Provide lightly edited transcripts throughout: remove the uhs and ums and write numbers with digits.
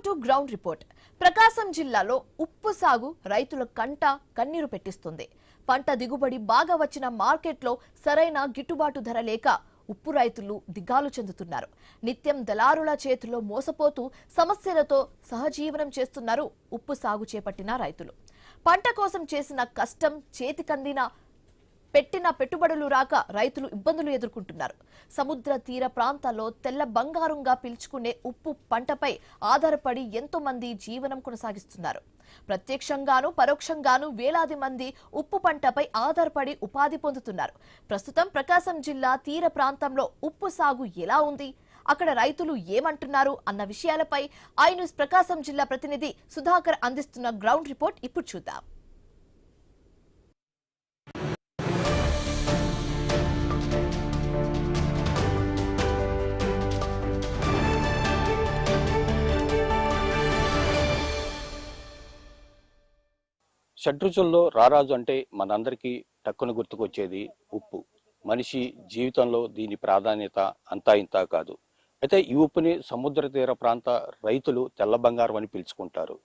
Welcome to ground report. Prakasam జిల్లాలో ఉప్పు సాగు రైతుల కన్నీరు పెట్టిస్తుంది. పంట దిగుబడి బాగా వచ్చిన మార్కెట్లో సరైన గిట్టుబాటు ధర లేక ఉప్పు రైతులు దిగాలు చెందుతున్నారు. నిత్యం దళారుల చేతుల్లో మోసపోతూ సమస్యలతో సహజీవనం చేస్తున్నారు ఉప్పు సాగు చేపట్టిన రైతులు. పంట కోసం చేసిన కష్టం చేతికందిన పెట్టిన పెట్టుబడులు రాక రైతులు ఇబ్బందులు ఎదుర్కొంటున్నారు. సముద్ర తీర ప్రాంతాల్లో తెల్ల బంగారంగా పిలుచుకునే ఉప్పు పంటపై ఆధారపడి ఎంతో మంది జీవనం కొనసాగిస్తున్నారు. ప్రత్యక్షంగాను పరోక్షంగాను వేలాది మంది ఉప్పు పంటపై ఆధారపడి ఉపాధి పొందుతున్నారు. ప్రస్తుతం ప్రకాశం జిల్లా తీర ప్రాంతంలో ఉప్పు సాగు ఎలా ఉంది, అక్కడ రైతులు ఏమంటున్నారు అన్న విషయాలపై ఐ న్యూస్ ప్రకాశం జిల్లా ప్రతినిధి సుధాకర్ అందిస్తున్న గ్రౌండ్ రిపోర్ట్ ఇప్పుడు చూద్దాం. షడ్రుచుల్లో రారాజు అంటే మనందరికీ టక్కున గుర్తుకొచ్చేది ఉప్పు. మనిషి జీవితంలో దీని ప్రాధాన్యత అంతా ఇంతా కాదు. అయితే ఈ ఉప్పుని సముద్ర తీర ప్రాంత రైతులు తెల్ల బంగారం అని పిలుచుకుంటారు.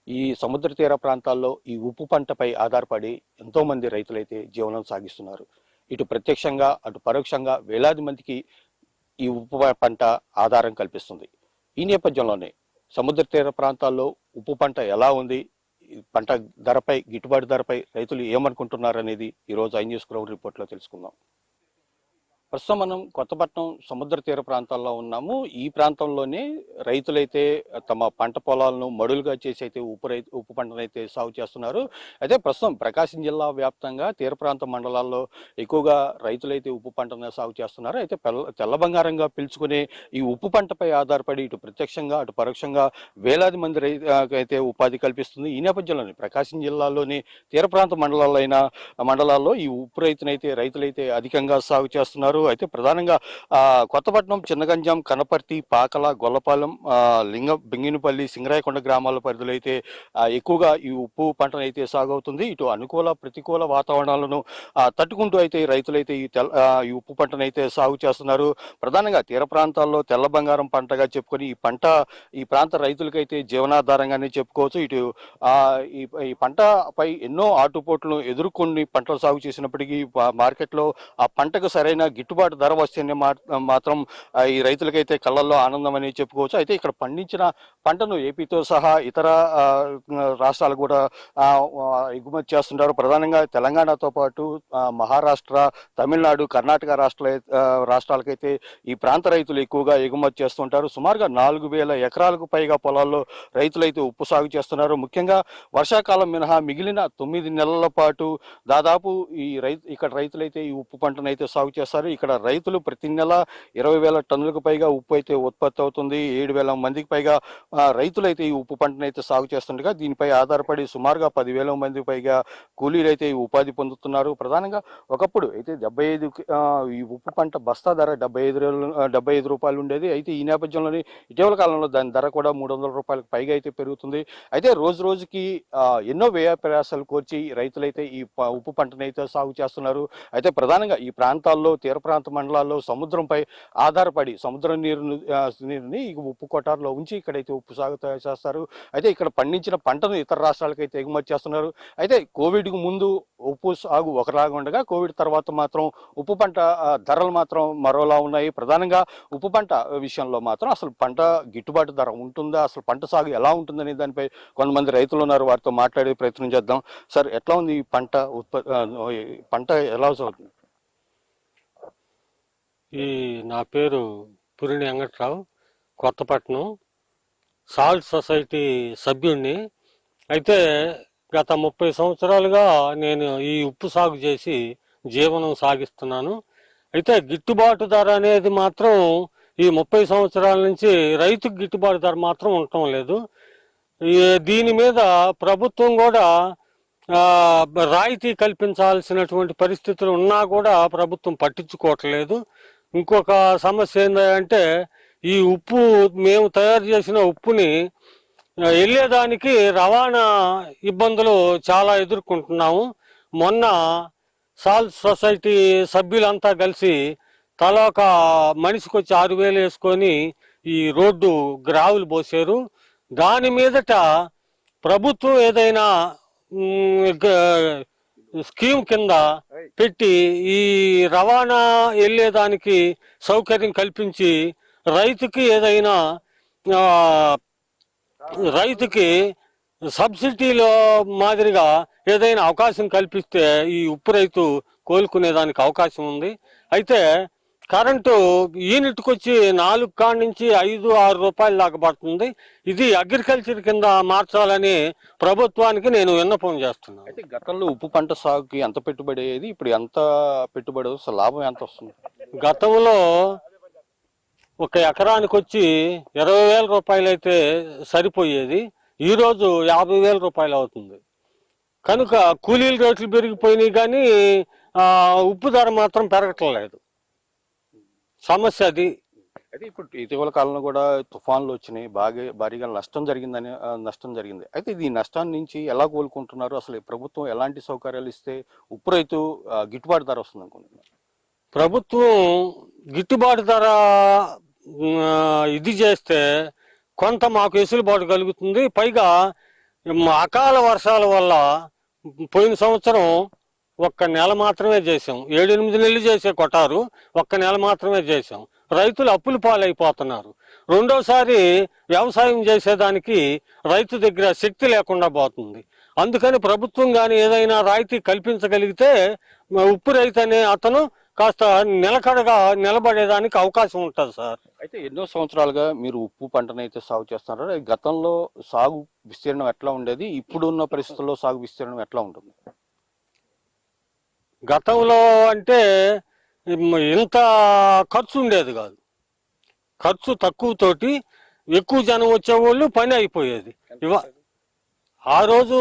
ఈ సముద్ర తీర ప్రాంతాల్లో ఈ ఉప్పు పంటపై ఆధారపడి ఎంతో మంది రైతులైతే జీవనం సాగిస్తున్నారు. ఇటు ప్రత్యక్షంగా అటు పరోక్షంగా వేలాది మందికి ఈ ఉప్పు పంట ఆధారం కల్పిస్తుంది. ఈ నేపథ్యంలోనే సముద్ర తీర ప్రాంతాల్లో ఉప్పు పంట ఎలా ఉంది, పంట ధరపై గిట్టుబాటు ధరపై రైతులు ఏమనుకుంటున్నారు అనేది ఈరోజు ఐ న్యూస్ గ్రౌండ్ రిపోర్ట్లో తెలుసుకుందాం. ప్రస్తుతం మనం కొత్తపట్నం సముద్ర తీర ప్రాంతాల్లో ఉన్నాము. ఈ ప్రాంతంలోనే రైతులైతే తమ పంట పొలాలను మడులుగా చేసి అయితే ఉప్పు పంటనైతే సాగు చేస్తున్నారు. అయితే ప్రస్తుతం ప్రకాశం జిల్లా వ్యాప్తంగా తీర ప్రాంత మండలాల్లో ఎక్కువగా రైతులైతే ఉప్పు పంటను సాగు చేస్తున్నారు. అయితే తెల్ల బంగారంగా పిలుచుకునే ఈ ఉప్పు పంటపై ఆధారపడి ఇటు ప్రత్యక్షంగా అటు పరోక్షంగా వేలాది మంది అయితే ఉపాధి కల్పిస్తుంది. ఈ నేపథ్యంలోనే ప్రకాశం జిల్లాలోని తీర ప్రాంత మండలాల్లో ఈ ఉప్పు రైతులైతే అధికంగా సాగు చేస్తున్నారు. అయితే ప్రధానంగా కొత్తపట్నం, చిన్నగంజాం, కనపర్తి, పాకల, గొల్లపాలెం, బెంగినపల్లి, సింగరాయకొండ గ్రామాల పరిధిలో అయితే ఎక్కువగా ఈ ఉప్పు పంటనైతే సాగు అవుతుంది. ఇటు అనుకూల ప్రతికూల వాతావరణాలను తట్టుకుంటూ అయితే రైతులైతే ఈ ఉప్పు పంటనైతే సాగు చేస్తున్నారు. ప్రధానంగా తీర ప్రాంతాల్లో తెల్ల బంగారం పంటగా చెప్పుకొని ఈ ప్రాంత రైతులకైతే జీవనాధారంగానే చెప్పుకోవచ్చు. ఇటు ఈ పంటపై ఎన్నో ఆటుపోట్లను ఎదుర్కొని పంటలు సాగు చేసినప్పటికీ మార్కెట్లో ఆ పంటకు సరైన గిట్టుబాటు ధర వస్తేనే మాత్రం ఈ రైతులకైతే కళ్ళల్లో ఆనందం అని చెప్పుకోవచ్చు. అయితే ఇక్కడ పండించిన పంటను ఏపీతో సహా ఇతర రాష్ట్రాలు కూడా ఎగుమతి చేస్తుంటారు. ప్రధానంగా తెలంగాణతో పాటు మహారాష్ట్ర, తమిళనాడు, కర్ణాటక రాష్ట్రాలకైతే ఈ ప్రాంత రైతులు ఎక్కువగా ఎగుమతి చేస్తుంటారు. సుమారుగా 4,000 ఎకరాలకు పైగా పొలాల్లో రైతులైతే ఉప్పు సాగు చేస్తున్నారు. ముఖ్యంగా వర్షాకాలం మినహా మిగిలిన 9 నెలల పాటు దాదాపు ఇక్కడ రైతులైతే ఈ ఉప్పు పంటనైతే సాగు చేస్తారు. ఇక్కడ రైతులు ప్రతి నెల 20,000 టన్నులకు పైగా ఉప్పు అయితే ఉత్పత్తి అవుతుంది. 7,000 మందికి పైగా రైతులైతే ఈ ఉప్పు పంటనైతే సాగు చేస్తుండగా దీనిపై ఆధారపడి సుమారుగా 10,000 మందికి పైగా కూలీలు అయితే ఈ ఉపాధి పొందుతున్నారు. ప్రధానంగా ఒకప్పుడు అయితే ఈ ఉప్పు పంట బస్తా ధర 75 రూపాయలు ఉండేది. అయితే ఈ నేపథ్యంలోనే ఇటీవల కాలంలో దాని ధర కూడా 300 రూపాయలకు పైగా అయితే పెరుగుతుంది. అయితే రోజు రోజుకి ఎన్నో వ్యయ ప్రయాసాలు కోర్చి రైతులైతే ఈ ఉప్పు పంటనైతే సాగు చేస్తున్నారు. అయితే ప్రధానంగా ఈ ప్రాంతాల్లో తీర ప్రాంత మండలాల్లో సముద్రంపై ఆధారపడి సముద్ర నీరుని ఉప్పు కొటార్లో ఉంచి ఇక్కడైతే ఉప్పు సాగు చేస్తారు. అయితే ఇక్కడ పండించిన పంటను ఇతర రాష్ట్రాలకైతే ఎగుమతి చేస్తున్నారు. అయితే కోవిడ్కు ముందు ఉప్పు సాగు ఒకలాగా ఉండగా కోవిడ్ తర్వాత మాత్రం ఉప్పు పంట ధరలు మాత్రం మరోలా ఉన్నాయి. ప్రధానంగా ఉప్పు పంట విషయంలో మాత్రం అసలు పంట గిట్టుబాటు ధర ఉంటుందా, అసలు పంట సాగు ఎలా ఉంటుందనే దానిపై కొంతమంది రైతులు ఉన్నారు. వారితో మాట్లాడే ప్రయత్నం చేద్దాం. సార్, ఎట్లా ఉంది ఈ పంట ఎలా సాగుతుంది? నా పేరు పురిణి వెంకట్రావు, కొత్తపట్నం సాల్ట్ సొసైటీ సభ్యుడిని. అయితే గత 30 సంవత్సరాలుగా నేను ఈ ఉప్పు సాగు చేసి జీవనం సాగిస్తున్నాను. అయితే గిట్టుబాటు ధర అనేది మాత్రం ఈ 30 సంవత్సరాల నుంచి రైతుకు గిట్టుబాటు ధర మాత్రం ఉండటం లేదు. దీని మీద ప్రభుత్వం కూడా రాయితీ కల్పించాల్సినటువంటి పరిస్థితులు ఉన్నా కూడా ప్రభుత్వం పట్టించుకోవట్లేదు. ఇంకొక సమస్య ఏంటంటే ఈ ఉప్పు మేము తయారు చేసిన ఉప్పుని వెళ్ళేదానికి రవాణా ఇబ్బందులు చాలా ఎదుర్కొంటున్నాము. మొన్న సాల్ట్ సొసైటీ సభ్యులంతా కలిసి తలా ఒక మనిషికి వచ్చి 6,000 వేసుకొని ఈ రోడ్డు గ్రావులు పోసారు. దాని మీదట ప్రభుత్వం ఏదైనా స్కీమ్ కింద పెట్టి ఈ రవాణా వెళ్ళేదానికి సౌకర్యం కల్పించి రైతుకి ఏదైనా రైతుకి సబ్సిడీలో మాదిరిగా ఏదైనా అవకాశం కల్పిస్తే ఈ ఉప్పు రైతు కోలుకునేదానికి అవకాశం ఉంది. అయితే కరెంటు యూనిట్కి వచ్చి 4 కాడ నుంచి 5-6 రూపాయల దాకా పడుతుంది. ఇది అగ్రికల్చర్ కింద మార్చాలని ప్రభుత్వానికి నేను విన్నపం చేస్తున్నాను. అయితే గతంలో ఉప్పు పంట సాగుకి ఎంత పెట్టుబడి అయ్యేది, ఇప్పుడు ఎంత పెట్టుబడి వస్తుంది, లాభం ఎంత వస్తుంది? గతంలో ఒక ఎకరానికి వచ్చి 20,000 రూపాయలు అయితే సరిపోయేది, ఈరోజు 50,000 రూపాయలు అవుతుంది. కనుక కూలీల రేట్లు పెరిగిపోయినాయి కానీ ఉప్పు ధర మాత్రం పెరగట్లేదు. సమస్య అది. అయితే ఇప్పుడు ఇటీవల కాలంలో కూడా తుఫాన్లు వచ్చినాయి, భారీగా నష్టం జరిగింది. అయితే ఈ నష్టాన్ని నుంచి ఎలా కోలుకుంటున్నారు? అసలు ప్రభుత్వం ఎలాంటి సౌకర్యాలు ఇస్తే ఉప్పు రైతు గిట్టుబాటు ధర వస్తుంది అనుకుంటున్నారు? ప్రభుత్వం గిట్టుబాటు ధర ఇది చేస్తే కొంత మాకు వెసులుబాటు కలుగుతుంది. పైగా అకాల వర్షాల వల్ల పోయిన సంవత్సరం 1 నెల మాత్రమే చేసాం. 7-8 నెలలు చేసే కొట్టారు, 1 నెల మాత్రమే చేసాం. రైతులు అప్పుల పాలైపోతున్నారు. రెండోసారి వ్యవసాయం చేసేదానికి రైతు దగ్గర శక్తి లేకుండా పోతుంది. అందుకని ప్రభుత్వం కానీ ఏదైనా రాయితీ కల్పించగలిగితే ఉప్పు రైతు అనే అతను కాస్త నిలకడగా నిలబడేదానికి అవకాశం ఉంటుంది సార్. అయితే ఎన్నో సంవత్సరాలుగా మీరు ఉప్పు పంటనైతే సాగు చేస్తున్నారు. గతంలో సాగు విస్తీర్ణం ఎట్లా ఉండేది, ఇప్పుడున్న పరిస్థితుల్లో సాగు విస్తీర్ణం ఎట్లా ఉంటుంది? గతంలో అంటే ఇంత ఖర్చు ఉండేది కాదు. ఖర్చు తక్కువతోటి ఎక్కువ జనం వచ్చేవాళ్ళు, పని అయిపోయేది. ఆ రోజు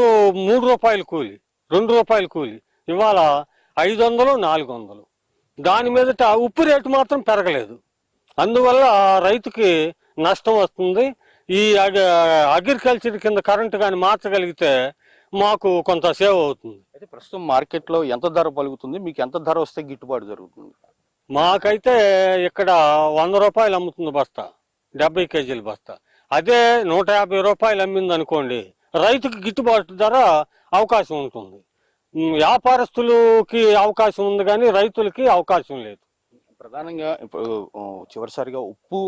3 రూపాయలు కూలి, 2 రూపాయలు కూలి, ఇవాళ 500-400. దాని మీదట ఉప్పు రేటు మాత్రం పెరగలేదు. అందువల్ల రైతుకి నష్టం వస్తుంది. ఈ అగ్రికల్చర్ కింద కరెంటు కానీ మార్చగలిగితే మాకు కొంత సేవ్ అవుతుంది. అయితే ప్రస్తుతం మార్కెట్లో ఎంత ధర పలుకుతుంది, మీకు ఎంత ధర వస్తే గిట్టుబాటు జరుగుతుంది? మాకైతే ఇక్కడ 100 రూపాయలు అమ్ముతుంది బస్తా, 70 కేజీల బస్తా. అదే 150 రూపాయలు అమ్మింది అనుకోండి, రైతుకి గిట్టుబాటు ధర అవకాశం ఉంటుంది. వ్యాపారస్తులకి అవకాశం ఉంది కానీ రైతులకి అవకాశం లేదు. ప్రధానంగా ఇప్పుడు చివరిసారిగా ఉప్పు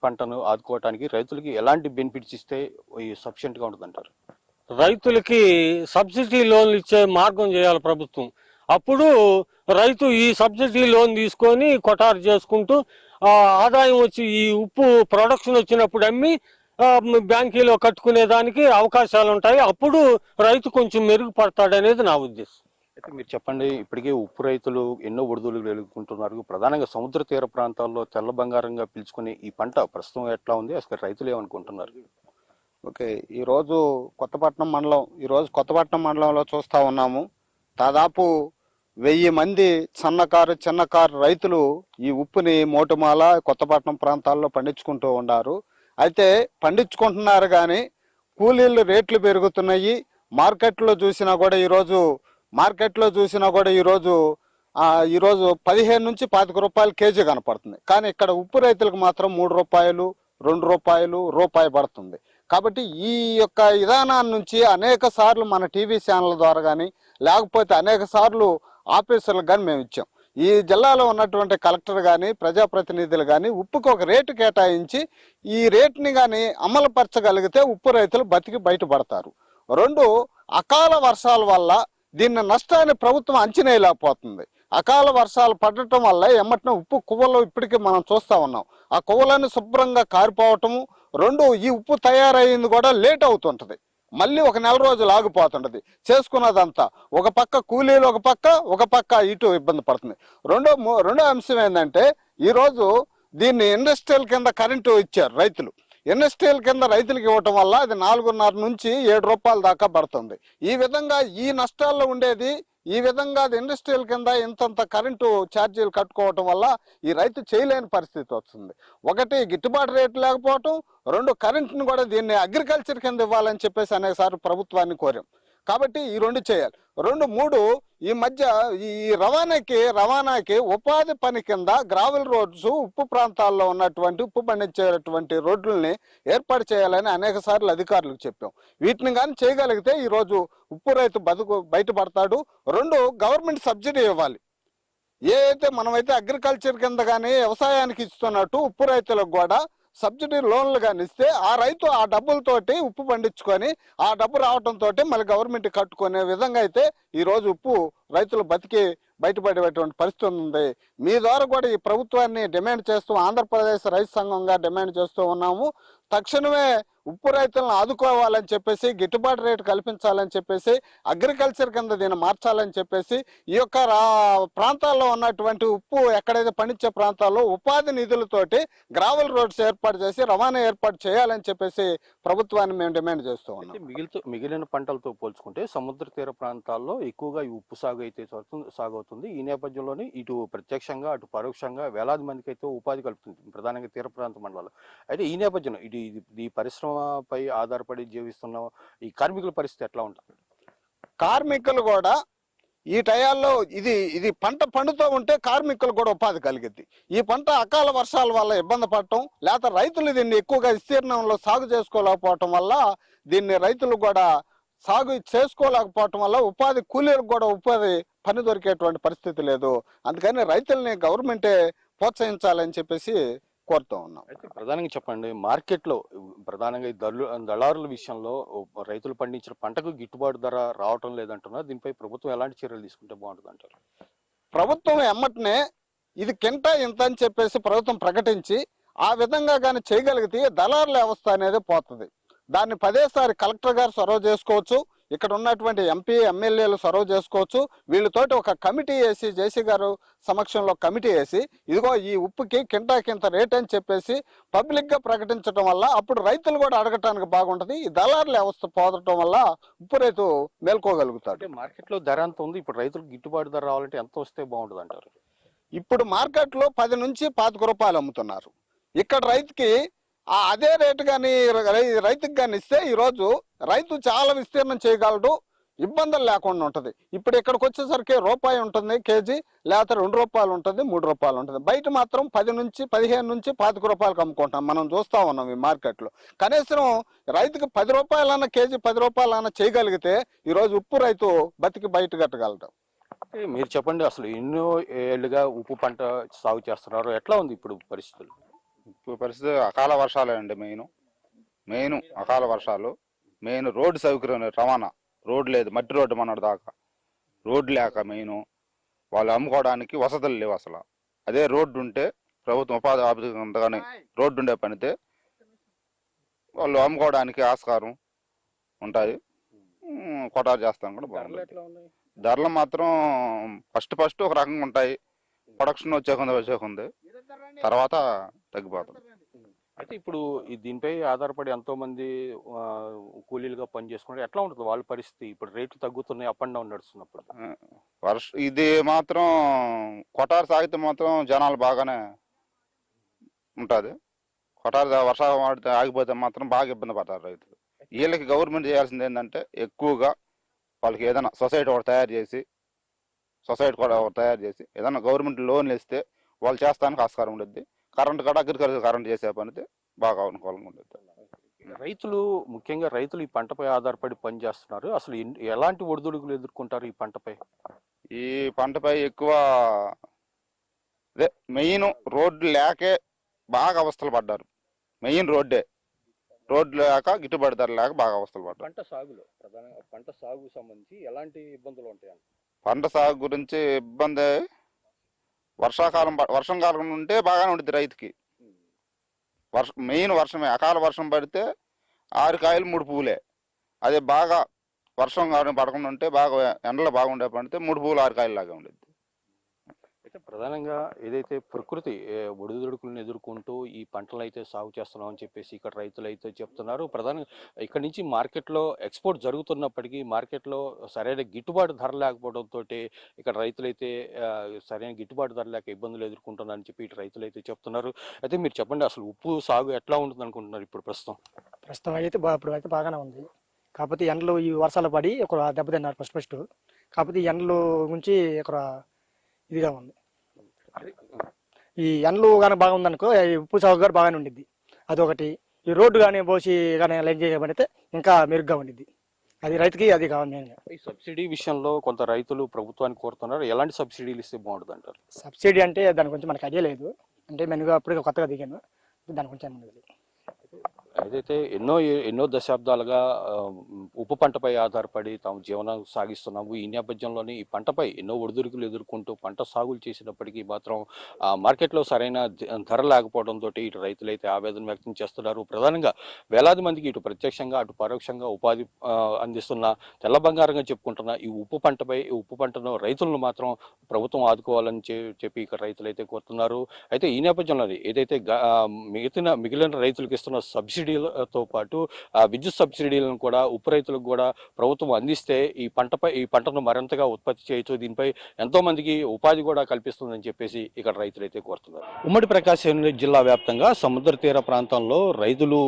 పంటను ఆదుకోవడానికి రైతులకి ఎలాంటి బెనిఫిట్స్ ఇస్తే సఫిషియెంట్ గా ఉంటుంది అంటారు? రైతులకి సబ్సిడీ లోన్లు ఇచ్చే మార్గం చేయాలి ప్రభుత్వం. అప్పుడు రైతు ఈ సబ్సిడీ లోన్ తీసుకొని కొటారు చేసుకుంటూ ఆదాయం వచ్చి ఈ ఉప్పు ప్రొడక్షన్ వచ్చినప్పుడు అమ్మి బ్యాంకీలో కట్టుకునేదానికి అవకాశాలు ఉంటాయి. అప్పుడు రైతు కొంచెం మెరుగుపడతాడనేది నా ఉద్దేశం. అయితే మీరు చెప్పండి, ఇప్పటికే ఉప్పు రైతులు ఎన్నో ఒడిదుడులు ఎదుర్కొంటున్నారు. ప్రధానంగా సముద్ర తీర ప్రాంతాల్లో తెల్ల బంగారంగా పిలుచుకునే ఈ పంట ప్రస్తుతం ఎట్లా ఉంది, అసలు రైతులు ఏమనుకుంటున్నారు? ఓకే, ఈరోజు కొత్తపట్నం మండలంలో చూస్తూ ఉన్నాము. దాదాపు 1000 మంది చిన్నకారు రైతులు ఈ ఉప్పుని మోటుమాల కొత్తపట్నం ప్రాంతాల్లో పండించుకుంటూ ఉన్నారు. అయితే పండించుకుంటున్నారు కానీ కూలీలు రేట్లు పెరుగుతున్నాయి. మార్కెట్లో చూసినా కూడా ఈరోజు 15-25 రూపాయలు కేజీ కనపడుతుంది. కానీ ఇక్కడ ఉప్పు రైతులకు మాత్రం 3 రూపాయలు, 2 రూపాయలు, రూపాయి పడుతుంది. కాబట్టి ఈ యొక్క విధానాన్ని నుంచి అనేక సార్లు మన టీవీ ఛానల్ ద్వారా కానీ లేకపోతే అనేక సార్లు ఆఫీసర్లకు కానీ మేము ఇచ్చాం. ఈ జిల్లాలో ఉన్నటువంటి కలెక్టర్ కానీ ప్రజాప్రతినిధులు కానీ ఉప్పుకు ఒక రేటు కేటాయించి ఈ రేటుని కానీ అమలుపరచగలిగితే ఉప్పు రైతులు బతికి బయటపడతారు. 2, అకాల వర్షాల వల్ల దీన్ని నష్టాన్ని ప్రభుత్వం అంచనేయలేకపోతుంది. అకాల వర్షాలు పడటం వల్ల ఎమ్మటిన ఉప్పు కువ్వలు ఇప్పటికీ మనం చూస్తూ ఉన్నాం. ఆ కువ్వలన్నీ శుభ్రంగా కారిపోవటము. 2, ఈ ఉప్పు తయారయ్యింది కూడా లేట్ అవుతుంటది. మళ్ళీ 1 నెల రోజులు ఆగిపోతుంటది చేసుకున్నదంతా. ఒక పక్క కూలీలు ఒక పక్క ఇటు ఇబ్బంది పడుతుంది. రెండో అంశం ఏంటంటే ఈరోజు దీన్ని ఇండస్ట్రియల్ కింద కరెంటు ఇచ్చారు రైతులు. ఇండస్ట్రియల్ కింద రైతులకు ఇవ్వటం వల్ల అది 4.5 నుంచి 7 రూపాయల దాకా పడుతుంది. ఈ విధంగా ఈ నష్టాల్లో ఉండేది ఈ విధంగా అది ఇండస్ట్రియల్ కింద ఇంతంత కరెంటు ఛార్జీలు కట్టుకోవటం వల్ల ఈ రైతు చేయలేని పరిస్థితి వస్తుంది. 1, గిట్టుబాటు రేటు లేకపోవటం, 2, కరెంటును కూడా దీన్ని అగ్రికల్చర్ కింద ఇవ్వాలని చెప్పేసి అనేకసార్లు ప్రభుత్వాన్ని కోరాం. కాబట్టి ఈ రెండు చేయాలి. మూడు ఈ మధ్య ఈ రవాణాకి ఉపాధి పని కింద గ్రావెల్ రోడ్స్ ఉప్పు ప్రాంతాల్లో ఉన్నటువంటి ఉప్పు పండించేటువంటి రోడ్లని ఏర్పాటు చేయాలని అనేక సార్లు అధికారులకు చెప్పాం. వీటిని కానీ చేయగలిగితే ఈరోజు ఉప్పు రైతు బయటపడతాడు. గవర్నమెంట్ సబ్సిడీ ఇవ్వాలి. ఏదైతే మనమైతే అగ్రికల్చర్ కింద కానీ వ్యవసాయానికి ఇస్తున్నట్టు ఉప్పు రైతులకు కూడా సబ్సిడీ లోన్లు కానీ ఇస్తే ఆ రైతు ఆ డబ్బులతోటి ఉప్పు పండించుకొని ఆ డబ్బు రావడంతో మళ్ళీ గవర్నమెంట్ కట్టుకునే విధంగా అయితే ఈరోజు ఉప్పు రైతులు బయటపడేటువంటి పరిస్థితి ఉంది. మీ ద్వారా కూడా ఈ ప్రభుత్వాన్ని డిమాండ్ చేస్తూ ఆంధ్రప్రదేశ్ రైతు సంఘంగా డిమాండ్ చేస్తూ ఉన్నాము. తక్షణమే ఉప్పు రైతులను ఆదుకోవాలని చెప్పేసి, గిట్టుబాటు రేటు కల్పించాలని చెప్పేసి, అగ్రికల్చర్ కింద దీన్ని మార్చాలని చెప్పేసి, ఈ యొక్క ప్రాంతాల్లో ఉన్నటువంటి ఉప్పు ఎక్కడైతే పండించే ప్రాంతాల్లో ఉపాధి నిధులతోటి గ్రావెల్ రోడ్స్ ఏర్పాటు చేసి రవాణా ఏర్పాటు చేయాలని చెప్పేసి ప్రభుత్వాన్ని మేము డిమాండ్ చేస్తూ ఉన్నాం. మిగిలిన పంటలతో పోల్చుకుంటే సముద్ర తీర ప్రాంతాల్లో ఎక్కువగా ఈ ఉప్పు సాగు అయితే సాగవుతుంది. ఈ నేపథ్యంలోనే ఇటు ప్రత్యక్షంగా అటు పరోక్షంగా వేలాది మందికి అయితే ఉపాధి కలుపుతుంది, ప్రధానంగా తీర ప్రాంత మండలాలు. అయితే ఈ నేపథ్యంలో ఈ పరిశ్రమపై ఆధారపడి జీవిస్తున్న ఈ కార్మికుల పరిస్థితి ఎట్లా ఉంటుంది? కార్మికులు కూడా ఈ టయాల్లో ఇది పంట పండుతూ ఉంటే కార్మికులు కూడా ఉపాధి కలిగిద్ది. ఈ పంట అకాల వర్షాల వల్ల ఇబ్బంది పడటం, లేకపోతే రైతులు దీన్ని ఎక్కువగా విస్తీర్ణంలో సాగు చేసుకోలేకపోవటం వల్ల రైతులు కూడా సాగు చేసుకోలేకపోవటం వల్ల ఉపాధి కూలీలకు కూడా ఉపాధి పని దొరికేటువంటి పరిస్థితి లేదు. అందుకని రైతుల్ని గవర్నమెంటే ప్రోత్సహించాలని చెప్పేసి కోరుతూ ఉన్నాం. అయితే ప్రధానంగా చెప్పండి, మార్కెట్లో ప్రధానంగా దళారుల విషయంలో రైతులు పండించిన పంటకు గిట్టుబాటు ధర రావటం లేదంటున్నారు. దీనిపై ప్రభుత్వం ఎలాంటి చర్యలు తీసుకుంటే బాగుంటుంది అంటారు? ప్రభుత్వం ఎమ్మటనే ఇది కింటా ఇంత అని చెప్పేసి ప్రభుత్వం ప్రకటించి ఆ విధంగా కానీ చేయగలిగితే దళారుల వ్యవస్థ అనేది పోతుంది. దాన్ని పదేసారి కలెక్టర్ గారు చొరవ చేసుకోవచ్చు, ఇక్కడ ఉన్నటువంటి ఎంపీ ఎమ్మెల్యేలు చొరవ చేసుకోవచ్చు. వీళ్ళతోటి ఒక కమిటీ వేసి, జేసీ గారు సమక్షంలో కమిటీ వేసి, ఇదిగో ఈ ఉప్పుకి కింటాకింత రేట్ అని చెప్పేసి పబ్లిక్ గా ప్రకటించడం వల్ల అప్పుడు రైతులు కూడా అడగటానికి బాగుంటది. ఈ దళారుల వ్యవస్థ పోదటం వల్ల ఉప్పు రైతు మేల్కోగలుగుతాడు. మార్కెట్ లో ధర అంత ఉంది, ఇప్పుడు రైతులకు గిట్టుబాటు ధర రావాలంటే ఎంత వస్తే బాగుంటుంది అంటారు? ఇప్పుడు మార్కెట్ లో 10 నుంచి 25 రూపాయలు అమ్ముతున్నారు. ఇక్కడ రైతుకి అదే రేటు కానీ రైతుకి కానీ ఇస్తే ఈరోజు రైతు చాలా విస్తీర్ణం చేయగలడు, ఇబ్బందులు లేకుండా ఉంటుంది. ఇప్పుడు ఇక్కడికి వచ్చేసరికి రూపాయి ఉంటుంది కేజీ, లేకపోతే 2 రూపాయలు ఉంటుంది, 3 రూపాయలు ఉంటుంది. బయట మాత్రం 10 నుంచి 15 నుంచి 25 రూపాయలకు అమ్ముకుంటాం. మనం చూస్తా ఉన్నాం ఈ మార్కెట్లో. కనీసం రైతుకి 10 రూపాయలన్నా కేజీ 10 రూపాయలన్నా చేయగలిగితే ఈరోజు ఉప్పు రైతు బతికి బయట కట్టగలడు. మీరు చెప్పండి, అసలు ఎన్నో ఏళ్ళుగా ఉప్పు పంట సాగు చేస్తున్నారు, ఎట్లా ఉంది ఇప్పుడు పరిస్థితులు? ఇప్పుడు పరిస్థితి అకాల వర్షాలే అండి. మెయిన్ అకాల వర్షాలు, మెయిన్ రోడ్డు సౌకర్యం, రవాణా రోడ్డు లేదు, మట్టి రోడ్డు మనడు దాకా రోడ్డు లేక మెయిన్ వాళ్ళు అమ్ముకోవడానికి వసతులు లేవు అసలు. అదే రోడ్డు ఉంటే ప్రభుత్వం ఉపాధి ఆపదగానే రోడ్డు ఉండే పనితే వాళ్ళు అమ్ముకోవడానికి ఆస్కారం ఉంటుంది. కొటారు చేస్తాం కూడా బాగుంటుంది. ధరలు మాత్రం ఫస్ట్ ఒక రకంగా ఉంటాయి, ప్రొడక్షన్ వచ్చేకుంది తర్వాత తగ్గిపోతుంది. అయితే ఇప్పుడు దీనిపై ఆధారపడి ఎంతో మంది కూలీలుగా పనిచేసుకుంటే ఎట్లా ఉంటుంది వాళ్ళ పరిస్థితి? ఇప్పుడు రేట్లు తగ్గుతున్నాయి, అప్ అండ్ డౌన్ నడుస్తున్నప్పుడు ఇది మాత్రం కొటారు సాగితే మాత్రం జనాలు బాగానే ఉంటుంది. కొటారు వర్షాలు పడితే ఆగిపోతే మాత్రం బాగా ఇబ్బంది పడతారు రైతులు. వీళ్ళకి గవర్నమెంట్ చేయాల్సింది ఏంటంటే ఎక్కువగా వాళ్ళకి ఏదైనా సొసైటీ ఒకటి తయారు చేసి ఏదైనా గవర్నమెంట్ లోన్లు ఇస్తే వాళ్ళు చేస్తానికి ఆస్కారం ఉండద్ది. కరెంట్ కూడా అగ్రికల్చర్ కరెంట్ చేసే పనితే బాగా అనుకూలంగా ఉండేది. ముఖ్యంగా రైతులు ఈ పంటపై ఆధారపడి పని చేస్తున్నారు. అసలు ఎలాంటి ఒడిదుడుకులు ఎదుర్కొంటారు ఈ పంటపై? ఈ పంటపై ఎక్కువ మెయిన్ రోడ్డు లేకే బాగా అవస్థలు పడ్డారు. మెయిన్ రోడ్డు లేక గిట్టుబాటు ధర లేక బాగా అవస్థలు పడ్డారు. పంట సాగులో ప్రధానంగా పంట సాగుకు సంబంధించి ఎలాంటి ఇబ్బందులు ఉంటాయి? పంట సాగు గురించి ఇబ్బంది వర్షం కాలం ఉంటే బాగానే ఉంటుంది రైతుకి. మెయిన్ వర్షమే, అకాల వర్షం పడితే 6 కాయలు 3 పువ్వులే. అదే బాగా వర్షం పడకుండా ఉంటే బాగా ఎండలు బాగుండే పడితే 3 పువ్వులు 6 కాయలు లాగా ఉండేది. అయితే ప్రధానంగా ఏదైతే ప్రకృతి ఒడిదుడుకులను ఎదుర్కొంటూ ఈ పంటలు అయితే సాగు చేస్తున్నాం అని చెప్పేసి ఇక్కడ రైతులు అయితే చెప్తున్నారు. ప్రధానంగా ఇక్కడ నుంచి మార్కెట్లో ఎక్స్పోర్ట్ జరుగుతున్నప్పటికీ మార్కెట్లో సరైన గిట్టుబాటు ధర లేకపోవడంతో ఇక్కడ రైతులైతే సరైన గిట్టుబాటు ధర లేక ఇబ్బందులు ఎదుర్కొంటున్నారని చెప్పి ఇటు రైతులు అయితే చెప్తున్నారు. అయితే మీరు చెప్పండి, అసలు ఉప్పు సాగు ఎట్లా ఉంటుంది అనుకుంటున్నారు ఇప్పుడు ప్రస్తుతం? అయితే ఇప్పుడు అయితే బాగానే ఉంది. కాకపోతే ఎండలు ఈ వర్షాలు పడి ఒక దెబ్బతిన్నారు ఫస్ట్. కాకపోతే ఈ ఎండలు గురించి ఒక ఇదిగా ఉంది. ఈ ఎండలు కానీ బాగుందనుకో ఈ ఉప్పు సాగు గారు బాగానే ఉండిద్ది. అదొకటి. ఈ రోడ్డు కానీ పోసి కానీ లైన్ చేయబడితే ఇంకా మెరుగ్గా ఉండిద్ది. అది రైతుకి అది కావాలి మెయిన్గా. ఈ సబ్సిడీ విషయంలో కొంత రైతులు ప్రభుత్వానికి కోరుతున్నారు. ఎలాంటి సబ్సిడీలు ఇస్తే బాగుంటుంది అంటారు? సబ్సిడీ అంటే దాని గురించి మనకు ఐడియా లేదు. అంటే మెనుగా అప్పుడు కొత్తగా దిగాను, దాని గురించి ఏమన్నది. ఏదైతే ఎన్నో దశాబ్దాలుగా ఉప్పు పంటపై ఆధారపడి తాము జీవనం సాగిస్తున్నాము. ఈ నేపథ్యంలోనే ఈ పంటపై ఎన్నో ఒడిదుడుకులు ఎదుర్కొంటూ పంట సాగులు చేసినప్పటికీ మాత్రం మార్కెట్లో సరైన ధర లేకపోవడంతో ఇటు రైతులైతే ఆవేదన వ్యక్తం చేస్తున్నారు. ప్రధానంగా వేలాది మందికి ఇటు ప్రత్యక్షంగా అటు పరోక్షంగా ఉపాధి అందిస్తున్న తెల్ల బంగారంగా చెప్పుకుంటున్న ఈ ఉప్పు పంటను రైతులను మాత్రం ప్రభుత్వం ఆదుకోవాలని చెప్పి ఇక్కడ రైతులైతే కోరుతున్నారు. అయితే ఈ నేపథ్యంలో ఏదైతే మిగిలిన రైతులకు ఇస్తున్న సబ్సిడీలతో పాటు విద్యుత్ సబ్సిడీలను కూడా ఉప్పు రైతులకు కూడా ప్రభుత్వం అందిస్తే ఈ పంటను మరింతగా ఉత్పత్తి చేయొచ్చు. దీనిపై ఎంతో మందికి ఉపాధి కూడా కల్పిస్తుందని చెప్పేసి ఇక్కడ రైతులైతే కోరుతున్నారు. ఉమ్మడి ప్రకాశం జిల్లా వ్యాప్తంగా సముద్ర తీర ప్రాంతంలో రైతులు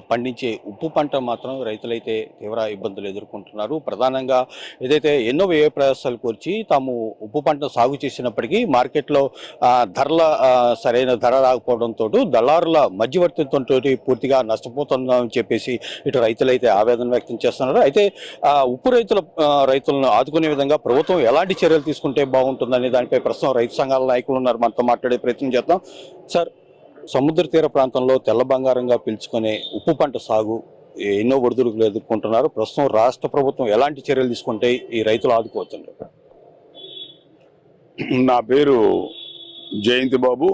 పండించే ఉప్పు పంట మాత్రం రైతులైతే తీవ్ర ఇబ్బందులు ఎదుర్కొంటున్నారు. ప్రధానంగా ఏదైతే ఎన్నో వ్యయ ప్రయాసాలు కూర్చి తాము ఉప్పు పంట సాగు చేసినప్పటికీ మార్కెట్లో సరైన ధర రాకపోవడంతో దళారుల మధ్యవర్తిత్వంతో పూర్తిగా నష్టపోతుందని చెప్పేసి ఇటు రైతులైతే ఆవేదన వ్యక్తం చేస్తున్నారు. అయితే ఉప్పు రైతులను ఆదుకునే విధంగా ప్రభుత్వం ఎలాంటి చర్యలు తీసుకుంటే బాగుంటుందనే దానిపై ప్రస్తుతం రైతు సంఘాల నాయకులు ఉన్నారు, మనతో మాట్లాడే ప్రయత్నం చేద్దాం. సార్, సముద్ర తీర ప్రాంతంలో తెల్ల బంగారంగా పిలుచుకునే ఉప్పు పంట సాగు ఎన్నో ఒడిదుడుకులు ఎదుర్కొంటున్నారు. ప్రస్తుతం రాష్ట్ర ప్రభుత్వం ఎలాంటి చర్యలు తీసుకుంటే ఈ రైతులు ఆదుకోవచ్చు? నా పేరు జయంతి బాబు,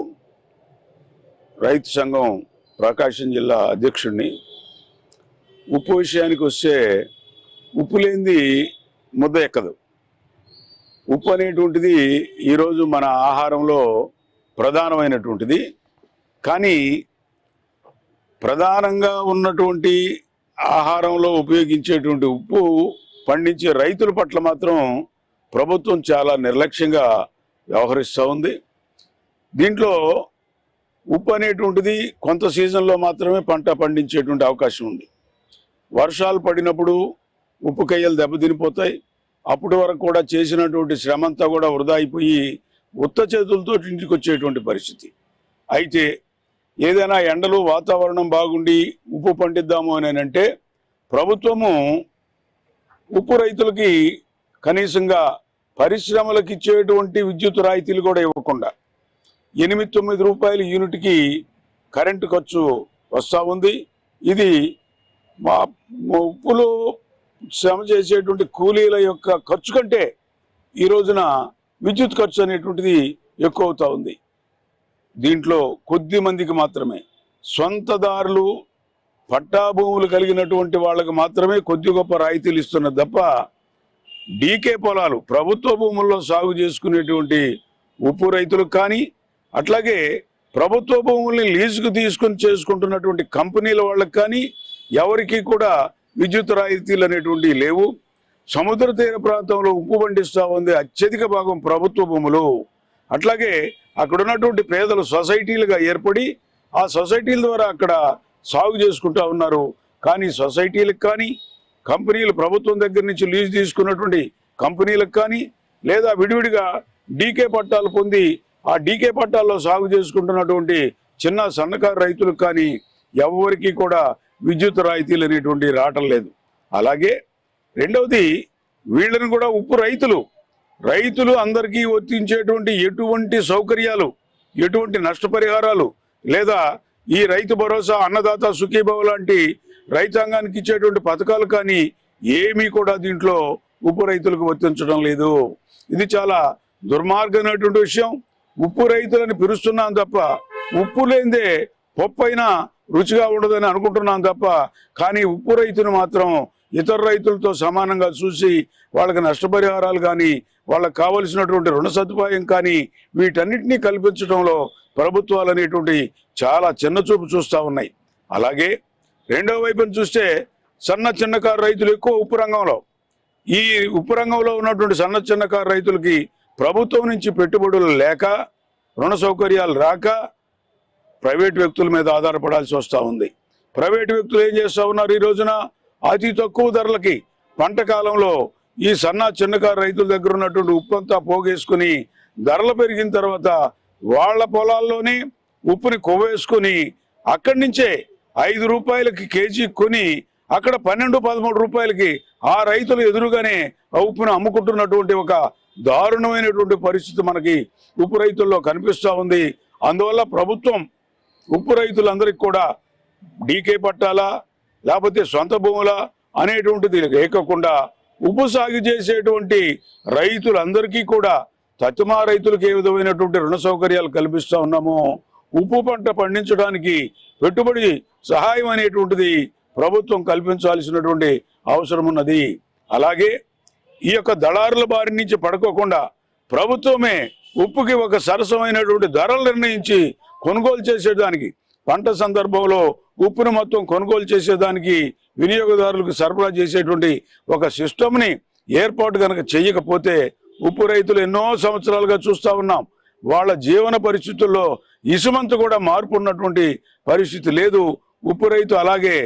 రైతు సంఘం ప్రకాశం జిల్లా అధ్యక్షుడిని. ఉప్పు విషయానికి వస్తే ఉప్పు లేనిది ముద్ద ఎక్కదు. ఉప్పు అనేటువంటిది ఈరోజు మన ఆహారంలో ప్రధానమైనటువంటిది. కానీ ప్రధానంగా ఉన్నటువంటి ఆహారంలో ఉపయోగించేటువంటి ఉప్పు పండించే రైతుల పట్ల మాత్రం ప్రభుత్వం చాలా నిర్లక్ష్యంగా వ్యవహరిస్తూ ఉంది. దీంట్లో ఉప్పు అనేటువంటిది కొంత సీజన్లో మాత్రమే పంట పండించేటువంటి అవకాశం ఉంది. వర్షాలు పడినప్పుడు ఉప్పు కయ్యలు దెబ్బతినిపోతాయి. అప్పటి వరకు కూడా చేసినటువంటి శ్రమ అంతా కూడా వృధా అయిపోయి ఉత్త చేతులతో ఇంటికి వచ్చేటువంటి పరిస్థితి. అయితే ఏదైనా ఎండలు వాతావరణం బాగుండి ఉప్పు పండిద్దాము అని అంటే ప్రభుత్వము ఉప్పు రైతులకి కనీసంగా పరిశ్రమలకు ఇచ్చేటువంటి విద్యుత్ రాయితీలు కూడా ఇవ్వకుండా 8-9 రూపాయల యూనిట్కి కరెంటు ఖర్చు వస్తూ ఉంది. ఇది మా ఉప్పులో శ్రమ చేసేటువంటి కూలీల యొక్క ఖర్చు కంటే ఈ రోజున విద్యుత్ ఖర్చు అనేటువంటిది ఎక్కువ అవుతా ఉంది. దీంట్లో కొద్ది మందికి మాత్రమే, సొంతదారులు పట్టా భూములు కలిగినటువంటి వాళ్ళకి మాత్రమే కొద్ది గొప్ప రాయితీలు ఇస్తున్న తప్ప డీకే పొలాలు ప్రభుత్వ భూముల్లో సాగు చేసుకునేటువంటి ఉప్పు రైతులకు కానీ, అట్లాగే ప్రభుత్వ భూముల్ని లీజుకు తీసుకుని చేసుకుంటున్నటువంటి కంపెనీల వాళ్ళకి కానీ ఎవరికి కూడా విద్యుత్ రాయితీలు అనేటువంటివి లేవు. సముద్ర తీర ప్రాంతంలో ఉప్పు పండిస్తూ ఉంది అత్యధిక భాగం ప్రభుత్వ భూములు. అట్లాగే అక్కడ ఉన్నటువంటి పేదలు సొసైటీలుగా ఏర్పడి ఆ సొసైటీల ద్వారా అక్కడ సాగు చేసుకుంటూ ఉన్నారు. కానీ సొసైటీలకు కానీ, కంపెనీలు ప్రభుత్వం దగ్గర నుంచి లీజు తీసుకున్నటువంటి కంపెనీలకు కానీ, లేదా విడివిడిగా డీకే పట్టాలు పొంది ఆ డీకే పట్టాల్లో సాగు చేసుకుంటున్నటువంటి చిన్న సన్నకారు రైతులకు కానీ ఎవరికి కూడా విద్యుత్ రాయితీలు అనేటువంటి రావటం లేదు. అలాగే రెండవది, వీళ్ళని కూడా ఉప్పు రైతులు అందరికీ వర్తించేటువంటి ఎటువంటి సౌకర్యాలు, ఎటువంటి నష్టపరిహారాలు, లేదా ఈ రైతు భరోసా, అన్నదాత సుఖీభవ లాంటి రైతాంగానికి ఇచ్చేటువంటి పథకాలు కానీ ఏమీ కూడా దీంట్లో ఉప్పు రైతులకు వర్తించడం లేదు. ఇది చాలా దుర్మార్గమైనటువంటి విషయం. ఉప్పు రైతులని పిలుస్తున్నాం తప్ప ఉప్పు లేనిదే పప్పు అయినా రుచిగా ఉండదని అనుకుంటున్నాం తప్ప, కానీ ఉప్పు రైతును మాత్రం ఇతర రైతులతో సమానంగా చూసి వాళ్ళకి నష్టపరిహారాలు కానీ, వాళ్ళకి కావలసినటువంటి రుణ సదుపాయం కానీ వీటన్నిటినీ కల్పించడంలో ప్రభుత్వాలు అనేటువంటి చాలా చిన్నచూపు చూస్తూ ఉన్నాయి. అలాగే రెండో వైపున చూస్తే చిన్నకారు రైతులు ఎక్కువ ఉప్పు రంగంలో, ఈ ఉప్పు రంగంలో ఉన్నటువంటి చిన్నకారు రైతులకి ప్రభుత్వం నుంచి పెట్టుబడులు లేక, రుణ సౌకర్యాలు రాక ప్రైవేట్ వ్యక్తుల మీద ఆధారపడాల్సి వస్తూ ఉంది. ప్రైవేట్ వ్యక్తులు ఏం చేస్తూ ఉన్నారు? ఈ రోజున అతి తక్కువ ధరలకి పంట కాలంలో ఈ చిన్నకారు రైతుల దగ్గర ఉన్నటువంటి ఉప్పు అంతా పోగేసుకుని ధరలు పెరిగిన తర్వాత వాళ్ళ పొలాల్లోనే ఉప్పుని కొవ్వేసుకుని అక్కడి నుంచే 5 రూపాయలకి కేజీ కొని అక్కడ 12-13 రూపాయలకి ఆ రైతులు ఎదురుగానే ఆ ఉప్పును అమ్ముకుంటున్నటువంటి ఒక దారుణమైనటువంటి పరిస్థితి మనకి ఉప్పు రైతుల్లో కనిపిస్తూ ఉంది. అందువల్ల ప్రభుత్వం ఉప్పు రైతులందరికీ కూడా డీకే పట్టాలా లేకపోతే సొంత భూములా అనేటువంటిది లేకుండా ఉప్పు సాగు చేసేటువంటి రైతులందరికీ కూడా తత్మా రైతులకు ఏ విధమైనటువంటి రుణ సౌకర్యాలు కల్పిస్తూ ఉన్నామో ఉప్పు పంట పండించడానికి పెట్టుబడి సహాయం అనేటువంటిది ప్రభుత్వం కల్పించాల్సినటువంటి అవసరం ఉన్నది. అలాగే ఈ యొక్క దళారుల బారి నుంచి పడుకోకుండా ప్రభుత్వమే ఉప్పుకి ఒక సరసమైనటువంటి ధరలు నిర్ణయించి కొనుగోలు చేసేదానికి పంట సందర్భంలో ఉప్పును మొత్తం కొనుగోలు చేసేదానికి వినియోగదారులకు సరఫరా చేసేటువంటి ఒక సిస్టమ్ని ఏర్పాటు కనుక చేయకపోతే ఉప్పు రైతులు ఎన్నో సంవత్సరాలుగా చూస్తూ ఉన్నాం. వాళ్ళ జీవన పరిస్థితుల్లో ఇసుమంత కూడా మార్పు ఉన్నటువంటి పరిస్థితి లేదు. ఉప్పు రైతు అలాగే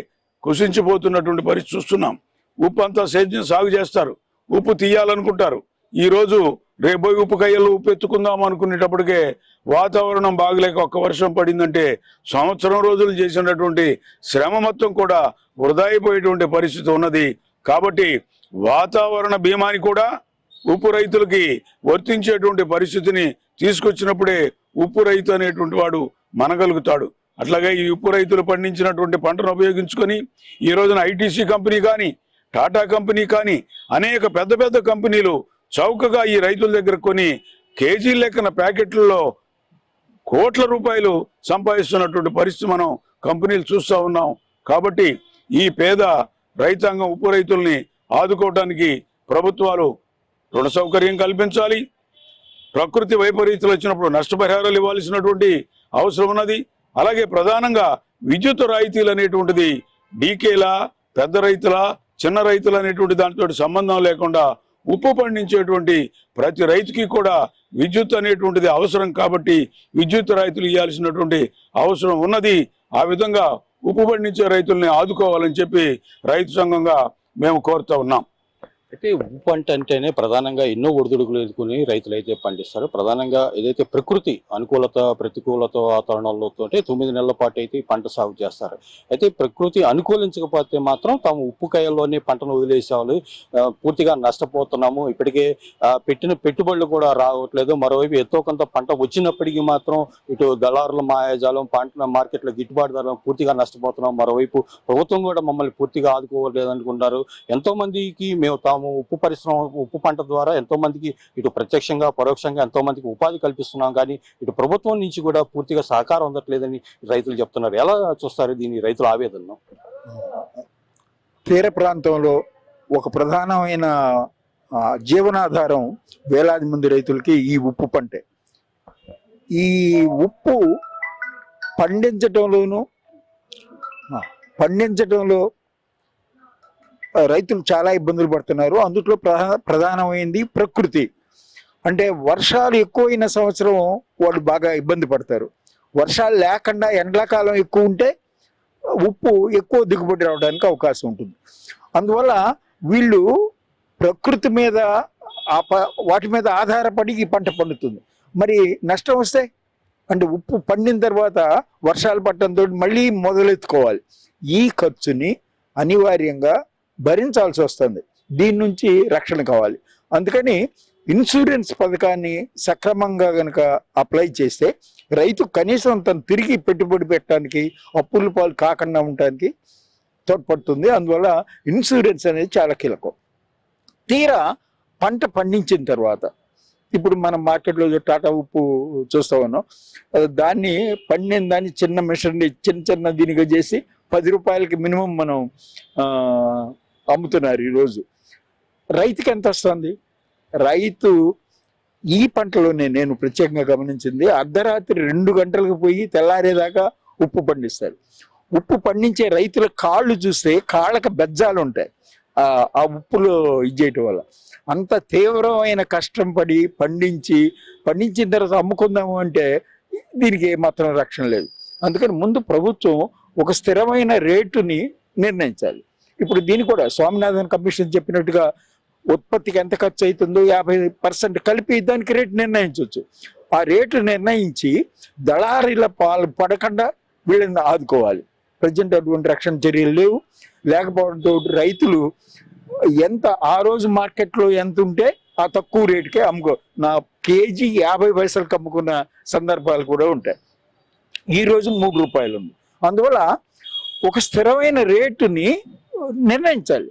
కుసించిపోతున్నటువంటి పరిస్థితి చూస్తున్నాం. ఉప్పు అంతా సేద్యం సాగు చేస్తారు, ఉప్పు తీయాలనుకుంటారు. ఈరోజు రేపు ఉప్పు కయ్యలు ఉప్పు ఎత్తుకుందాం అనుకునేటప్పటికే వాతావరణం బాగలేక ఒక్క వర్షం పడిందంటే సంవత్సరం రోజులు చేసినటువంటి శ్రమ మొత్తం కూడా వృధా అయిపోయేటువంటి పరిస్థితి ఉన్నది. కాబట్టి వాతావరణ బీమాని కూడా ఉప్పు రైతులకి వర్తించేటువంటి పరిస్థితిని తీసుకొచ్చినప్పుడే ఉప్పు రైతు అనేటువంటి వాడు మనగలుగుతాడు. అట్లాగే ఈ ఉప్పు రైతులు పండించినటువంటి పంటను ఉపయోగించుకొని ఈ రోజున ఐటీసీ కంపెనీ కానీ టాటా కంపెనీ కానీ అనేక పెద్ద పెద్ద కంపెనీలు చౌకగా ఈ రైతుల దగ్గర కొని కేజీ లెక్కన ప్యాకెట్లలో కోట్ల రూపాయలు సంపాదిస్తున్నటువంటి పరిస్థితి మనం కంపెనీలు చూస్తూ ఉన్నాం. కాబట్టి ఈ పేద రైతాంగం ఉప్పు రైతుల్ని ఆదుకోవడానికి ప్రభుత్వాలు రుణ సౌకర్యం కల్పించాలి. ప్రకృతి వైపరీత్యాలు వచ్చినప్పుడు నష్టపరిహారాలు ఇవ్వాల్సినటువంటి అవసరం ఉన్నది. అలాగే ప్రధానంగా విద్యుత్ రాయితీలు అనేటువంటిది డీకేలా పెద్ద రైతుల చిన్న రైతులు అనేటువంటి దానితో సంబంధం లేకుండా ఉప్పు పండించేటువంటి ప్రతి రైతుకి కూడా విద్యుత్ అనేటువంటిది అవసరం. కాబట్టి విద్యుత్ రాయితీలు ఇవ్వాల్సినటువంటి అవసరం ఉన్నది. ఆ విధంగా ఉప్పు పండించే రైతుల్ని ఆదుకోవాలని చెప్పి రైతు సంఘంగా మేము కోరుతా ఉన్నాం. అయితే ఉప్పు పంట అంటేనే ప్రధానంగా ఎన్నో ఒడిదుడుకులు ఎదుర్కొని రైతులు అయితే పండిస్తారు. ప్రధానంగా ఏదైతే ప్రకృతి అనుకూలత ప్రతికూలత వాతావరణంలో 9 నెలల పాటు అయితే పంట సాగు చేస్తారు. అయితే ప్రకృతి అనుకూలించకపోతే మాత్రం తాము ఉప్పు కాయల్లోనే పంటను వదిలేసేవాళ్ళు పూర్తిగా నష్టపోతున్నాము. ఇప్పటికే పెట్టిన పెట్టుబడులు కూడా రావట్లేదు. మరోవైపు ఎంతో కొంత పంట వచ్చినప్పటికీ మాత్రం ఇటు దళారుల మాయాజాలం పంట మార్కెట్లో గిట్టుబాటు ధర పూర్తిగా నష్టపోతున్నాం. మరోవైపు ప్రభుత్వం కూడా మమ్మల్ని పూర్తిగా ఆదుకోవలేదనుకుంటారు. ఎంతో మందికి మేము ఉప్పు పరిశ్రమ ఉప్పు పంట ద్వారా ఎంతో మందికి ఇటు ప్రత్యక్షంగా పరోక్షంగా ఎంతో మందికి ఉపాధి కల్పిస్తున్నాం. కానీ ఇటు ప్రభుత్వం నుంచి కూడా పూర్తిగా సహకారం అందట్లేదని రైతులు చెప్తున్నారు. ఎలా చూస్తారు దీని రైతుల ఆవేదనను? తీర ప్రాంతంలో ఒక ప్రధానమైన జీవనాధారం వేలాది మంది రైతులకి ఈ ఉప్పు పంటే. ఈ ఉప్పు పండించటంలో రైతులు చాలా ఇబ్బందులు పడుతున్నారు. అందులో ప్రధానమైంది ప్రకృతి. అంటే వర్షాలు ఎక్కువైన సంవత్సరం వాళ్ళు బాగా ఇబ్బంది పడతారు. వర్షాలు లేకుండా ఎండాకాలం ఎక్కువ ఉంటే ఉప్పు ఎక్కువ దిగుబడి రావడానికి అవకాశం ఉంటుంది. అందువల్ల వీళ్ళు ప్రకృతి మీద వాటి మీద ఆధారపడి ఈ పంట పండుతుంది. మరి నష్టం వస్తే అంటే ఉప్పు పండిన తర్వాత వర్షాలు పట్టడంతో మళ్ళీ మొదలెత్తుకోవాలి. ఈ ఖర్చుని అనివార్యంగా భరించాల్సి వస్తుంది. దీని నుంచి రక్షణ కావాలి. అందుకని ఇన్సూరెన్స్ పథకాన్ని సక్రమంగా కనుక అప్లై చేస్తే రైతు కనీసం తను తిరిగి పెట్టుబడి పెట్టడానికి అప్పుల పాలు కాకుండా ఉండటానికి తోడ్పడుతుంది. అందువల్ల ఇన్సూరెన్స్ అనేది చాలా కీలకం. తీరా పంట పండించిన తర్వాత ఇప్పుడు మనం మార్కెట్లో టాటా ఉప్పు చూస్తా ఉన్నాం. దాన్ని పండిన దాన్ని చిన్న మిషన్ చిన్న దీనిగా చేసి 10 రూపాయలకి మినిమం మనం అమ్ముతున్నారు. ఈరోజు రైతుకి ఎంత వస్తుంది? రైతు ఈ పంటలోనే నేను ప్రత్యేకంగా గమనించింది, అర్ధరాత్రి 2 గంటలకు పోయి తెల్లారేదాకా ఉప్పు పండిస్తారు. ఉప్పు పండించే రైతుల కాళ్ళు చూస్తే కాళ్ళకి బెజ్జాలు ఉంటాయి ఆ ఉప్పులో ఇది చేయటం వల్ల. అంత తీవ్రమైన కష్టం పడి పండించిన తర్వాత అమ్ముకుందాము అంటే దీనికి ఏమాత్రం రక్షణ లేదు. అందుకని ముందు ప్రభుత్వం ఒక స్థిరమైన రేటుని నిర్ణయించాలి. ఇప్పుడు దీన్ని కూడా స్వామినాథన్ కమిషన్ చెప్పినట్టుగా ఉత్పత్తికి ఎంత ఖర్చు అవుతుందో 50% కలిపి దానికి రేటు నిర్ణయించవచ్చు. ఆ రేటు నిర్ణయించి దళారీల పాలు పడకుండా వీళ్ళని ఆదుకోవాలి. ప్రజెంట్ అటువంటి రక్షణ చర్యలు లేవు. లేకపోవడంతో రైతులు ఎంత ఆ రోజు మార్కెట్లో ఎంత ఉంటే ఆ తక్కువ రేటుకే నా కేజీ 50 పైసలకు అమ్ముకున్న సందర్భాలు కూడా ఉంటాయి. ఈ రోజు 3 రూపాయలు ఉంది. అందువల్ల ఒక స్థిరమైన రేటుని నిర్ణయించాలి.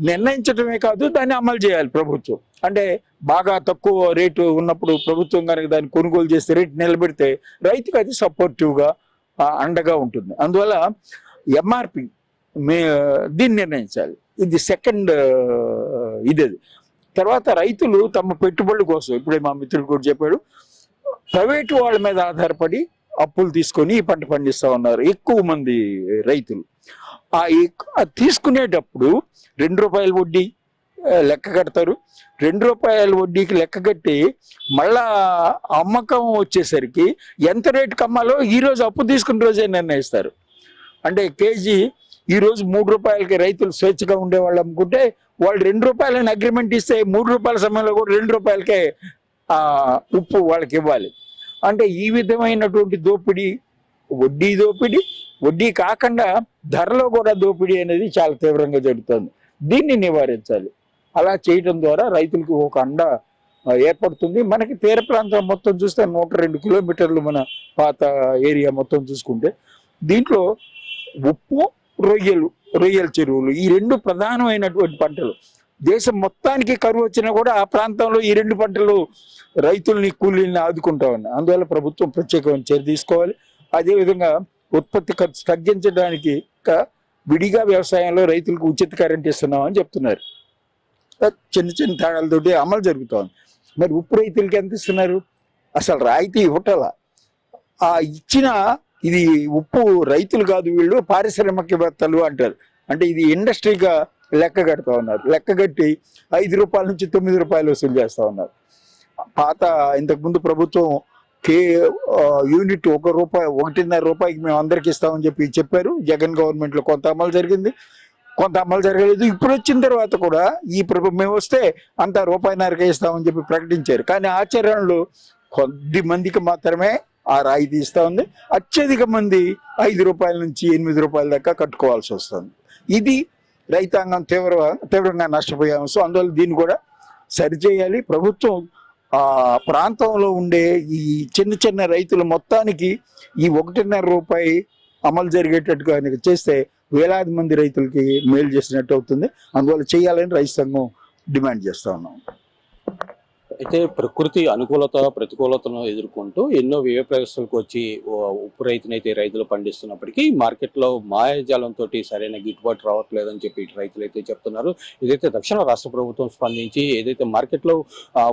నిర్ణయించడమే కాదు, దాన్ని అమలు చేయాలి ప్రభుత్వం. అంటే బాగా తక్కువ రేటు ఉన్నప్పుడు ప్రభుత్వం కనుక దాన్ని కొనుగోలు చేస్తే రేటు నిలబెడితే రైతుకు అది సపోర్టివ్గా అండగా ఉంటుంది. అందువల్ల ఎంఆర్పి దీన్ని నిర్ణయించాలి. ఇది సెకండ్ ఇది. తర్వాత రైతులు తమ పెట్టుబడుల కోసం, ఇప్పుడే మా మిత్రుడు కూడా చెప్పాడు, ప్రైవేటు వాళ్ళ మీద ఆధారపడి అప్పులు తీసుకొని ఈ పంట పండిస్తూ ఉన్నారు ఎక్కువ మంది రైతులు. తీసుకునేటప్పుడు 2 రూపాయల వడ్డీ లెక్క కడతారు. 2 రూపాయల వడ్డీకి లెక్క కట్టి మళ్ళా అమ్మకం వచ్చేసరికి ఎంత రేటుకి అమ్మాలో ఈ రోజు అప్పు తీసుకున్న రోజే నిర్ణయిస్తారు. అంటే కేజీ ఈ రోజు 3 రూపాయలకి రైతులు స్వేచ్ఛగా ఉండేవాళ్ళు అమ్ముకుంటే వాళ్ళు 2 రూపాయలని అగ్రిమెంట్ ఇస్తే 3 రూపాయల సమయంలో కూడా 2 రూపాయలకే ఉప్పు వాళ్ళకి ఇవ్వాలి. అంటే ఈ విధమైనటువంటి దోపిడీ, వడ్డీ కాకుండా ధరలో కూడా దోపిడీ అనేది చాలా తీవ్రంగా జరుగుతుంది. దీన్ని నివారించాలి. అలా చేయడం ద్వారా రైతులకు ఒక అండ ఏర్పడుతుంది. మనకి తీర ప్రాంతం మొత్తం చూస్తే 102 కిలోమీటర్లు మన పాత ఏరియా మొత్తం చూసుకుంటే దీంట్లో ఉప్పు, రొయ్యల చెరువులు ఈ 2 ప్రధానమైనటువంటి పంటలు. దేశం మొత్తానికి కరువు వచ్చినా కూడా ఆ ప్రాంతంలో ఈ 2 పంటలు రైతుల్ని, కూలీల్ని ఆదుకుంటా ఉన్నాయి. అందువల్ల ప్రభుత్వం ప్రత్యేకమైన చర్య తీసుకోవాలి. అదేవిధంగా ఉత్పత్తి ఖర్చు తగ్గించడానికి విడిగా వ్యవసాయంలో రైతులకు ఉచిత కరెంట్ ఇస్తున్నామని చెప్తున్నారు. చిన్న చిన్న తేడాలతోటి అమలు జరుగుతోంది. మరి ఉప్పు రైతులకి ఎంత ఇస్తున్నారు? అసలు రాయితీ ఇవ్వటల. ఆ ఇచ్చిన ఇది ఉప్పు రైతులు కాదు, వీళ్ళు పారిశ్రామికవేత్తలు అంటారు. అంటే ఇది ఇండస్ట్రీగా లెక్క కడతా ఉన్నారు. లెక్క కట్టి 5 రూపాయల నుంచి 9 రూపాయలు వసూలు చేస్తూ ఉన్నారు. పాత ఇంతకుముందు ప్రభుత్వం యూనిట్ 1 రూపాయి 1.5 రూపాయికి మేము అందరికి ఇస్తామని చెప్పారు. జగన్ గవర్నమెంట్లో కొంత అమలు జరిగింది, కొంత అమలు జరగలేదు. ఇప్పుడు వచ్చిన తర్వాత కూడా మేము వస్తే అంతా 1.5 రూపాయకే ఇస్తామని చెప్పి ప్రకటించారు. కానీ ఆచరణలో కొద్ది మందికి మాత్రమే ఆ రాయితీ ఇస్తా ఉంది. అత్యధిక మంది 5 రూపాయల నుంచి 8 రూపాయల దాకా కట్టుకోవాల్సి వస్తుంది. ఇది రైతాంగం తీవ్రంగా నష్టపోయే అంశం. అందువల్ల దీన్ని కూడా సరిచేయాలి. ప్రభుత్వం ఆ ప్రాంతంలో ఉండే ఈ చిన్న చిన్న రైతుల మొత్తానికి ఈ 1.5 రూపాయి అమలు జరిగేటట్టుగా చేస్తే వేలాది మంది రైతులకి మేలు చేసినట్టు అవుతుంది. అందువల్ల చేయాలని రైతు సంఘం డిమాండ్ చేస్తా ఉన్నాం. అయితే ప్రకృతి అనుకూలత ప్రతికూలతను ఎదుర్కొంటూ ఎన్నో వ్యయ ప్రవేశాలకు వచ్చి ఉప్పు రైతునైతే రైతులు పండిస్తున్నప్పటికీ మార్కెట్లో మాయాజాలంతో సరైన గిట్టుబాటు రావట్లేదని చెప్పి రైతులు అయితే చెప్తున్నారు. ఇదైతే దక్షిణ రాష్ట్ర ప్రభుత్వం స్పందించి ఏదైతే మార్కెట్లో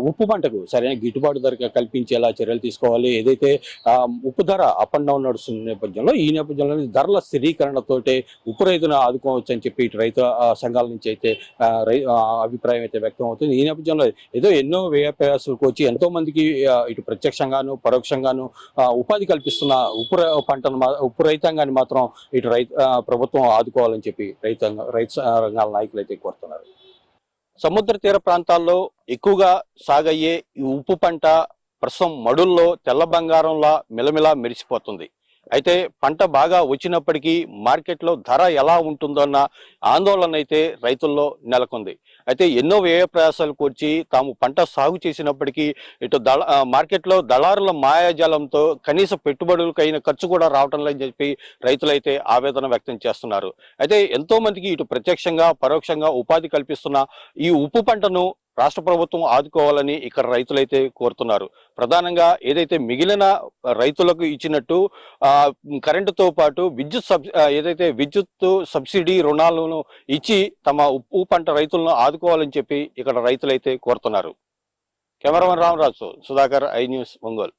ఉప్పు పంటకు సరైన గిట్టుబాటు ధర కల్పించేలా చర్యలు తీసుకోవాలి. ఏదైతే ఉప్పు ధర అప్ అండ్ డౌన్ నడుస్తున్న నేపథ్యంలో ఈ నేపథ్యంలో ధరల స్థిరీకరణతోటే ఉప్పు రైతును ఆదుకోవచ్చు అని చెప్పి రైతు సంఘాల నుంచి అయితే అభిప్రాయం అయితే వ్యక్తం అవుతుంది. ఈ నేపథ్యంలో ఏదో ఎన్నో వ్యయ ప్రయాసాలకు వచ్చి ఎంతో మందికి ఇటు ప్రత్యక్షంగాను పరోక్షంగాను ఉపాధి కల్పిస్తున్న ఉప్పు రైతాంగాన్ని మాత్రం ఇటు ప్రభుత్వం ఆదుకోవాలని చెప్పి రైతు రంగాల నాయకులు అయితే కోరుతున్నారు. సముద్ర తీర ప్రాంతాల్లో ఎక్కువగా సాగయ్యే ఈ ఉప్పు పంట ప్రస్తుతం మడుల్లో తెల్ల బంగారంలా మిలమిలా మెరిసిపోతుంది. అయితే పంట బాగా వచ్చినప్పటికీ మార్కెట్లో ధర ఎలా ఉంటుందన్న ఆందోళన అయితే రైతుల్లో నెలకొంది. అయితే ఎన్నో వ్యయ ప్రయాసాలకు వచ్చి తాము పంట సాగు చేసినప్పటికీ ఇటు మార్కెట్లో దళారుల మాయాజాలంతో కనీస పెట్టుబడులకైన ఖర్చు కూడా రావటం లేదని చెప్పి రైతులైతే ఆవేదన వ్యక్తం చేస్తున్నారు. అయితే ఎంతో మందికి ఇటు ప్రత్యక్షంగా పరోక్షంగా ఉపాధి కల్పిస్తున్న ఈ ఉప్పు పంటను రాష్ట్ర ప్రభుత్వం ఆదుకోవాలని ఇక్కడ రైతులైతే కోరుతున్నారు. ప్రధానంగా ఏదైతే మిగిలిన రైతులకు ఇచ్చినట్టు కరెంటుతో పాటు విద్యుత్ సబ్సిడీ రుణాలను ఇచ్చి తమ ఉప్పు పంట రైతులను ఆదుకోవాలని చెప్పి ఇక్కడ రైతులైతే కోరుతున్నారు. Cameraman Ramaraju, Sudhakar, I news, Ongole.